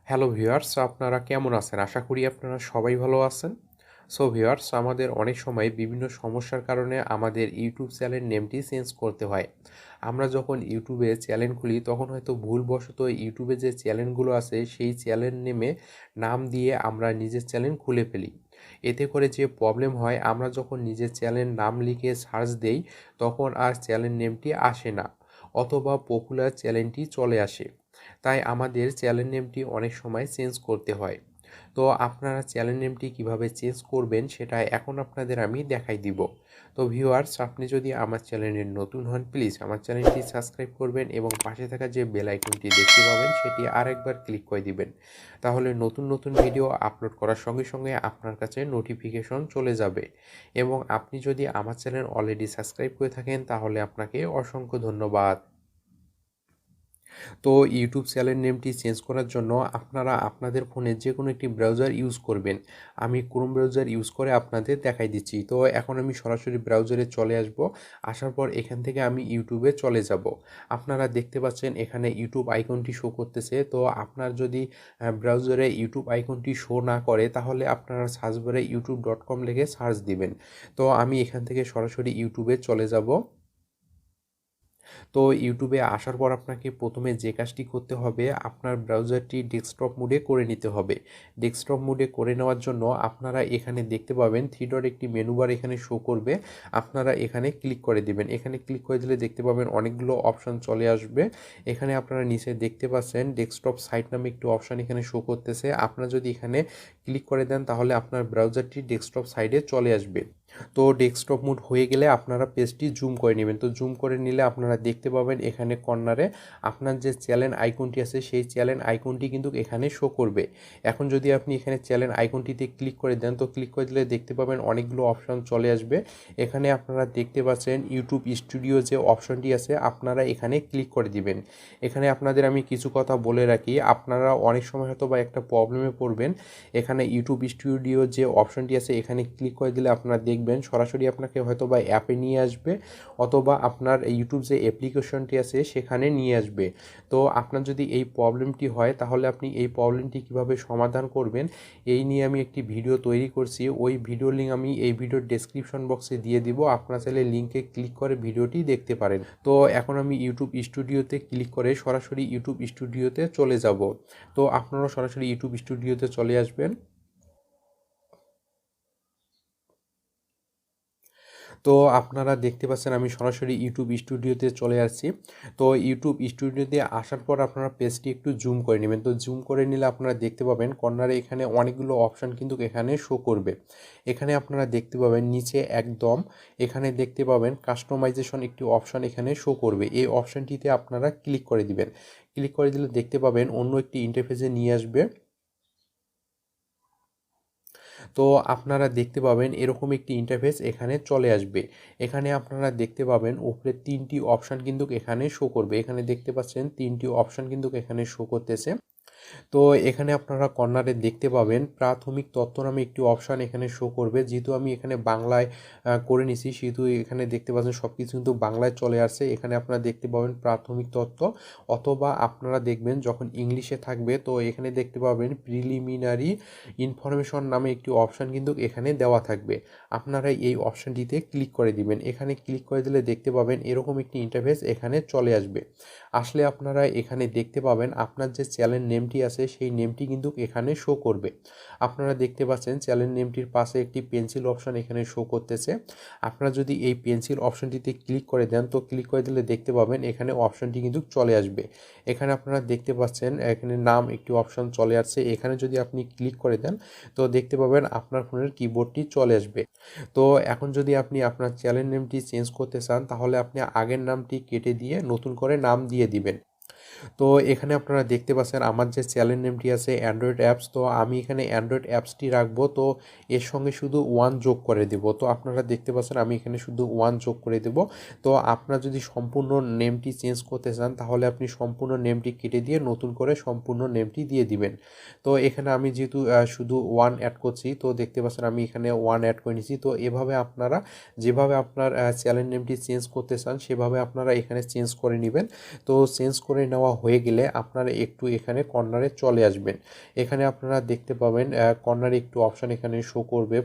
Hello viewers, আপনারা কেমন আছেন? আশা করি আপনারা সবাই ভালো আছেন। সো ভিউয়ার্স, আমাদের অনেক সময় বিভিন্ন সমস্যার কারণে আমাদের ইউটিউব চ্যানেল নেমটি চেঞ্জ করতে হয়। আমরা যখন ইউটিউবে চ্যানেল খুলি তখন হয়তো ভুলবশত ইউটিউবে যে চ্যানেলগুলো আছে সেই চ্যানেল নেমে নাম দিয়ে আমরা নিজের চ্যানেল খুলে ফেলি। এতে করে যে প্রবলেম হয়, আমরা যখন নিজের চ্যানেল নাম লিখে সার্চ দেই তখন আর চ্যানেল নেমটি আসে না, অথবা পপুলার চ্যানেলটি চলে আসে। তাই আমাদের চ্যানেল নেমটি অনেক সময় চেঞ্জ করতে হয়। তো আপনারা চ্যানেল নেমটি কিভাবে চেঞ্জ করবেন সেটা এখন আপনাদের আমি দেখাই দিব। তো ভিউয়ার্স, আপনি যদি আমার চ্যানেলে নতুন হন, প্লিজ আমার চ্যানেলটি সাবস্ক্রাইব করবেন এবং পাশে থাকা যে বেল আইকনটি দেখতে পাবেন সেটি আরেকবার ক্লিক করে দিবেন। তাহলে নতুন নতুন ভিডিও আপলোড করার সঙ্গে সঙ্গে আপনার কাছে নোটিফিকেশন চলে যাবে। এবং আপনি যদি আমার চ্যানেল অলরেডি সাবস্ক্রাইব করে থাকেন তাহলে আপনাকে অসংখ্য ধন্যবাদ। তো ইউটিউব চ্যানেল নেমটি চেঞ্জ করার জন্য আপনারা আপনাদের ফোনে যে কোনো একটি ব্রাউজার ইউজ করবেন। আমি ক্রোম ব্রাউজার ইউজ করে আপনাদের দেখাই দিচ্ছি। তো এখন আমি সরাসরি ব্রাউজারে চলে আসব। আসার পর এখান থেকে আমি ইউটিউবে চলে যাব। আপনারা দেখতে পাচ্ছেন এখানে ইউটিউব আইকনটি শো করতেছে। তো আপনার যদি ব্রাউজারে ইউটিউব আইকনটি শো না করে তাহলে আপনারা সার্চ বারে youtube.com লিখে সার্চ দিবেন। তো আমি এখান থেকে সরাসরি ইউটিউবে চলে যাব। তো ইউটিউবে আসার পর আপনাকে প্রথমে যে কাজটি করতে হবে, আপনার ব্রাউজারটি ডেস্কটপ মোডে করে নিতে হবে। ডেস্কটপ মোডে করে নেওয়ার জন্য আপনারা এখানে দেখতে পাবেন থ্রি ডট একটি মেনু বার এখানে শো করবে। আপনারা এখানে ক্লিক করে দিবেন। এখানে ক্লিক করে দিলে দেখতে পাবেন অনেকগুলো অপশন চলে আসবে। এখানে আপনারা নিচে দেখতে পাচ্ছেন ডেস্কটপ সাইট নামে একটি অপশন এখানে শো করতেছে। আপনারা যদি এখানে ক্লিক করে দেন তাহলে আপনার ব্রাউজারটি ডেস্কটপ সাইডে চলে আসবে। তো ডেস্কটপ মোড হয়ে গেলে আপনারা পেজটি জুম করে নেবেন। তো জুম করে নিলে আপনারা দেখতে পাবেন এখানে কর্নারে আপনার যে চ্যানেল আইকনটি আছে সেই চ্যানেল আইকনটি কিন্তু এখানে শো করবে। এখন যদি আপনি এখানে চ্যানেল আইকনটিতে ক্লিক করে দেন, তো ক্লিক করে দিলে দেখতে পাবেন অনেকগুলো অপশন চলে আসবে। এখানে আপনারা দেখতে পাচ্ছেন ইউটিউব স্টুডিও যে অপশনটি আছে আপনারা এখানে ক্লিক করে দিবেন। এখানে আপনাদের আমি কিছু কথা বলে রাখি, আপনারা অনেক সময় হয়তো বা একটা প্রবলেমে পড়বেন। এখানে ইউটিউব স্টুডিও যে অপশনটি আছে এখানে ক্লিক করে দিলে আপনারা দেখবেন সরাসরি আপনাকে হয়তো বা অ্যাপে নিয়ে আসবে, অথবা আপনার ইউটিউব যে অ্যাপ্লিকেশনটি আছে সেখানে নিয়ে আসবে। তো আপনার যদি এই প্রবলেমটি হয় তাহলে আপনি এই প্রবলেমটি কিভাবে সমাধান করবেন এই নিয়ে আমি একটি ভিডিও তৈরি করছি। ওই ভিডিও লিঙ্ক আমি এই ভিডিওর ডেসক্রিপশন বক্সে দিয়ে দিব। আপনারা চাইলে লিঙ্কে ক্লিক করে ভিডিওটি দেখতে পারেন। তো এখন আমি ইউটিউব স্টুডিওতে ক্লিক করে সরাসরি ইউটিউব স্টুডিওতে চলে যাব। তো আপনারাও সরাসরি ইউটিউব স্টুডিওতে চলে আসবেন। তো আপনারা দেখতে পাচ্ছেন আমি সরাসরি ইউটিউব স্টুডিওতে চলে আসছি। তো ইউটিউব স্টুডিওতে আসার পর আপনারা পেজটি একটু জুম করে নেবেন। তো জুম করে নিলে আপনারা দেখতে পাবেন কর্নারে এখানে অনেকগুলো অপশান কিন্তু এখানে শো করবে। এখানে আপনারা দেখতে পাবেন নিচে একদম এখানে দেখতে পাবেন কাস্টমাইজেশন একটি অপশান এখানে শো করবে। এই অপশানটিতে আপনারা ক্লিক করে দিবেন। ক্লিক করে দিলে দেখতে পাবেন অন্য একটি ইন্টারফেসে নিয়ে আসবে। তো আপনারা দেখতে পাবেন এরকম একটি ইন্টারফেস এখানে চলে আসবে। এখানে আপনারা দেখতে পাবেন উপরে ৩টি অপশান কিন্তু এখানে শো করবে। এখানে দেখতে পাচ্ছেন ৩টি অপশান কিন্তু এখানে শো করতেছে। তো এখানে আপনারা কর্নারে দেখতে পাবেন প্রাথমিক তথ্য নামে একটি অপশান এখানে শো করবে। যেহেতু আমি এখানে বাংলায় করে নিছি সেহেতু এখানে দেখতে পাচ্ছেন সব কিছু কিন্তু বাংলায় চলে আসছে। এখানে আপনারা দেখতে পাবেন প্রাথমিক তথ্য, অথবা আপনারা দেখবেন যখন ইংলিশে থাকবে তো এখানে দেখতে পাবেন প্রিলিমিনারি ইনফরমেশন নামে একটি অপশান কিন্তু এখানে দেওয়া থাকবে। আপনারা এই অপশানটিতে ক্লিক করে দিবেন। এখানে ক্লিক করে দিলে দেখতে পাবেন এরকম একটি ইন্টারফেস এখানে চলে আসবে। আসলে আপনারা এখানে দেখতে পাবেন আপনার যে চ্যানেল নেমটি আছে সেই নেমটি কিন্তু এখানে শো করবে। আপনারা দেখতে পাচ্ছেন চ্যানেল নেমটির পাশে একটি পেন্সিল অপশন এখানে শো করতেছে। আপনারা যদি এই পেন্সিল অপশনটিতে ক্লিক করে দেন, তো ক্লিক করে দিলে দেখতে পাবেন এখানে অপশনটি কিন্তু চলে আসবে। এখানে আপনারা দেখতে পাচ্ছেন এখানে নাম একটি অপশন চলে আসছে। এখানে যদি আপনি ক্লিক করে দেন তো দেখতে পাবেন আপনার ফোনের কিবোর্ডটি চলে আসবে। তো এখন যদি আপনি আপনার চ্যানেল নেমটি চেঞ্জ করতে চান তাহলে আপনি আগের নামটি কেটে দিয়ে নতুন করে নাম দিয়ে দিবেন। তো এখানে আপনারা দেখতে পাচ্ছেন আমার যে চ্যানেল নেমটি আছে অ্যান্ড্রয়েড অ্যাপস, তো আমি এখানে অ্যান্ড্রয়েড অ্যাপসটি রাখবো। তো এর সঙ্গে শুধু 1 যোগ করে দেব। তো আপনারা দেখতে পাচ্ছেন আমি এখানে শুধু 1 যোগ করে দেব। তো আপনারা যদি সম্পূর্ণ নেমটি চেঞ্জ করতে চান তাহলে আপনি সম্পূর্ণ নেমটি কেটে দিয়ে নতুন করে সম্পূর্ণ নেমটি দিয়ে দিবেন। তো এখানে আমি যেহেতু শুধু 1 অ্যাড করছি তো দেখতে পাচ্ছেন আমি এখানে 1 অ্যাড করে নিয়েছি। তো এভাবে আপনারা যেভাবে আপনার চ্যানেল নেমটি চেঞ্জ করতে চান সেভাবে আপনারা এখানে চেঞ্জ করে নেবেন। তো চেঞ্জ করে নেওয়ার নেওয়া হয়ে গেলে আপনারা একটু এখানে কর্নারে চলে আসবেন। এখানে আপনারা দেখতে পাবেন কর্নারে একটু অপশান এখানে শো করবে।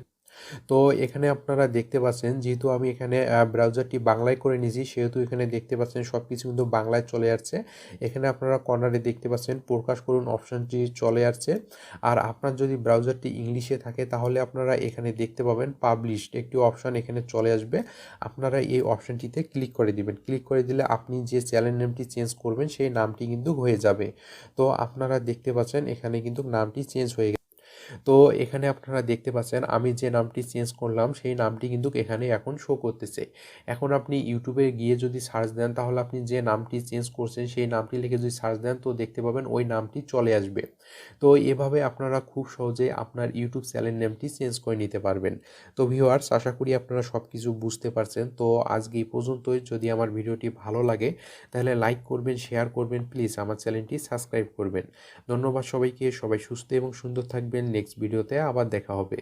তো এখানে আপনারা দেখতে পাচ্ছেন যেহেতু আমি এখানে ব্রাউজারটি বাংলায় করে নিয়েছি, সেহেতু এখানে দেখতে পাচ্ছেন সব কিছু কিন্তু বাংলায় চলে আসছে। এখানে আপনারা কর্নারে দেখতে পাচ্ছেন প্রকাশ করুন অপশানটি চলে আসছে। আর আপনার যদি ব্রাউজারটি ইংলিশে থাকে তাহলে আপনারা এখানে দেখতে পাবেন পাবলিশড একটি অপশান এখানে চলে আসবে। আপনারা এই অপশানটিতে ক্লিক করে দিবেন। ক্লিক করে দিলে আপনি যে চ্যানেল নেমটি চেঞ্জ করবেন সেই নামটি কিন্তু হয়ে যাবে। তো আপনারা দেখতে পাচ্ছেন এখানে কিন্তু নামটি চেঞ্জ হয়ে গেছে। তো এখানে আপনারা দেখতে পাচ্ছেন আমি যে নামটি চেঞ্জ করলাম সেই নামটি কিন্তু এখানে এখন শো করতেছে। এখন আপনি ইউটিউবে গিয়ে যদি সার্চ দেন তাহলে আপনি যে নামটি চেঞ্জ করছেন সেই নামটি লিখে যদি সার্চ দেন তো দেখতে পাবেন ওই নামটি চলে আসবে। তো এভাবে আপনারা খুব সহজে আপনার ইউটিউব চ্যানেল নেমটি চেঞ্জ করে নিতে পারবেন। তো ভিউয়ার্স, আশা করি আপনারা সব কিছু বুঝতে পারছেন। তো আজকে এই পর্যন্তই। যদি আমার ভিডিওটি ভালো লাগে তাহলে লাইক করবেন, শেয়ার করবেন, প্লিজ আমার চ্যানেলটি সাবস্ক্রাইব করবেন। ধন্যবাদ সবাইকে। সবাই সুস্থ এবং সুন্দর থাকবেন। নেক্সট ভিডিওতে আবার দেখা হবে।